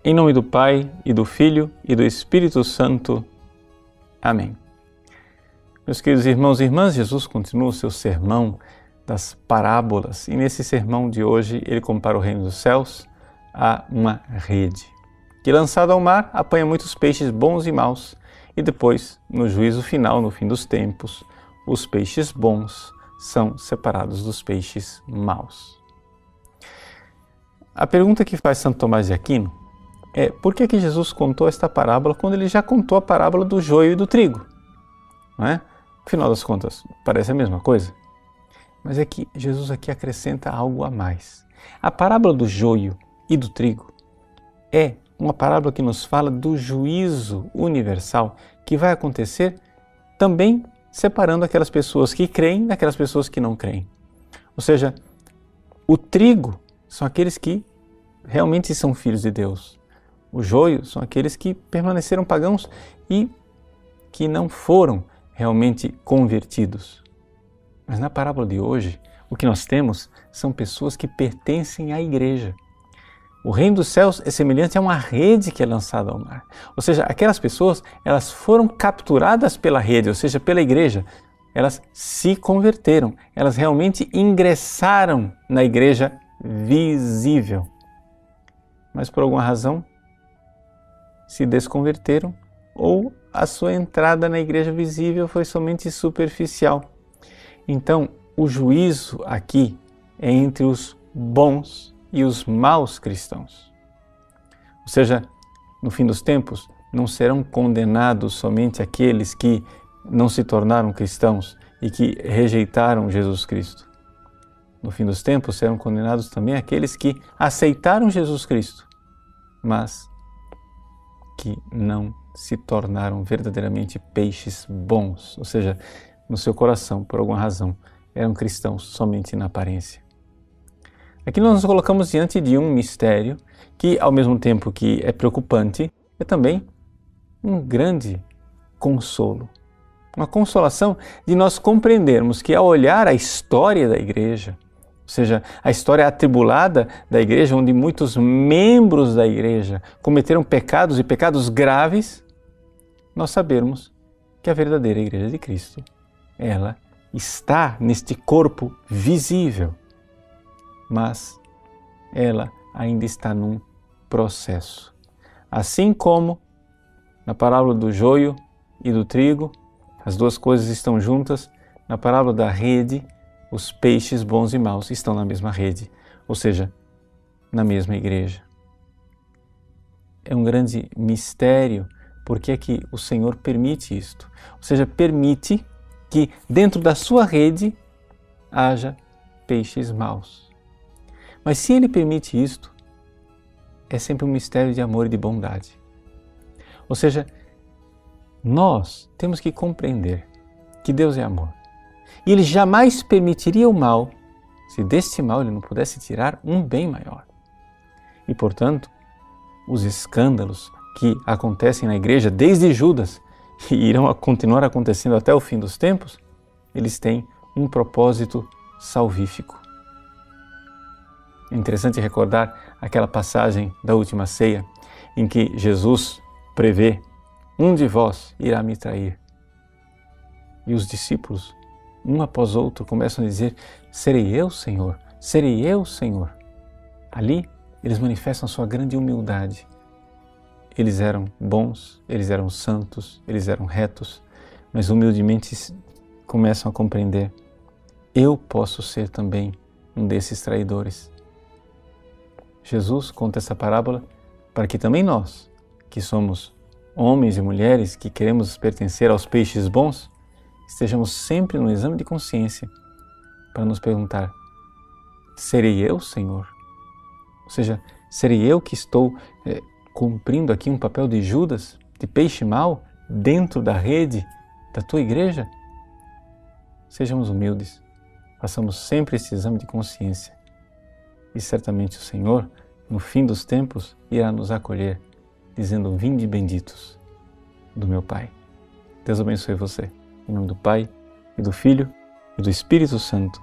Em nome do Pai, e do Filho, e do Espírito Santo. Amém. Meus queridos irmãos e irmãs, Jesus continua o seu sermão das parábolas. E nesse sermão de hoje, ele compara o reino dos céus a uma rede, que lançada ao mar, apanha muitos peixes bons e maus. E depois, no juízo final, no fim dos tempos, os peixes bons são separados dos peixes maus. A pergunta que faz Santo Tomás de Aquino é: por que Jesus contou esta parábola quando ele já contou a parábola do joio e do trigo? Não é? Afinal das contas, parece a mesma coisa. Mas é que Jesus aqui acrescenta algo a mais. A parábola do joio e do trigo é uma parábola que nos fala do juízo universal que vai acontecer também separando aquelas pessoas que creem daquelas pessoas que não creem. Ou seja, o trigo são aqueles que realmente são filhos de Deus. O joio são aqueles que permaneceram pagãos e que não foram realmente convertidos. Mas na parábola de hoje, o que nós temos são pessoas que pertencem à igreja. O reino dos céus é semelhante a uma rede que é lançada ao mar. Ou seja, aquelas pessoas, elas foram capturadas pela rede, ou seja, pela igreja. Elas se converteram, elas realmente ingressaram na igreja visível. Mas por alguma razão, se desconverteram ou a sua entrada na igreja visível foi somente superficial. Então, o juízo aqui é entre os bons e os maus cristãos. Ou seja, no fim dos tempos, não serão condenados somente aqueles que não se tornaram cristãos e que rejeitaram Jesus Cristo. No fim dos tempos, serão condenados também aqueles que aceitaram Jesus Cristo, mas que não se tornaram verdadeiramente peixes bons, ou seja, no seu coração, por alguma razão, eram cristãos somente na aparência. Aqui nós nos colocamos diante de um mistério que, ao mesmo tempo que é preocupante, é também um grande consolo. Uma consolação de nós compreendermos que, ao olhar a história da igreja, ou seja, a história atribulada da igreja, onde muitos membros da igreja cometeram pecados e pecados graves, nós sabemos que a verdadeira igreja de Cristo, ela está neste corpo visível, mas ela ainda está num processo. Assim como na parábola do joio e do trigo, as duas coisas estão juntas, na parábola da rede, os peixes bons e maus estão na mesma rede, ou seja, na mesma igreja. É um grande mistério porque é que o Senhor permite isto, ou seja, permite que dentro da sua rede haja peixes maus. Mas se Ele permite isto, é sempre um mistério de amor e de bondade. Ou seja, nós temos que compreender que Deus é amor. E Ele jamais permitiria o mal se deste mal Ele não pudesse tirar um bem maior. E, portanto, os escândalos que acontecem na igreja desde Judas e irão continuar acontecendo até o fim dos tempos, eles têm um propósito salvífico. É interessante recordar aquela passagem da última ceia em que Jesus prevê: um de vós irá me trair. E os discípulos, um após outro, começam a dizer: serei eu, Senhor, serei eu, Senhor. Ali, eles manifestam sua grande humildade. Eles eram bons, eles eram santos, eles eram retos, mas humildemente começam a compreender: eu posso ser também um desses traidores. Jesus conta essa parábola para que também nós, que somos homens e mulheres que queremos pertencer aos peixes bons, estejamos sempre no exame de consciência para nos perguntar: serei eu, Senhor? Ou seja, serei eu que estou cumprindo aqui um papel de Judas, de peixe mau, dentro da rede da tua igreja? Sejamos humildes, façamos sempre esse exame de consciência. E certamente o Senhor, no fim dos tempos, irá nos acolher, dizendo: vinde benditos do meu Pai. Deus abençoe você. Em nome do Pai, e do Filho, e do Espírito Santo.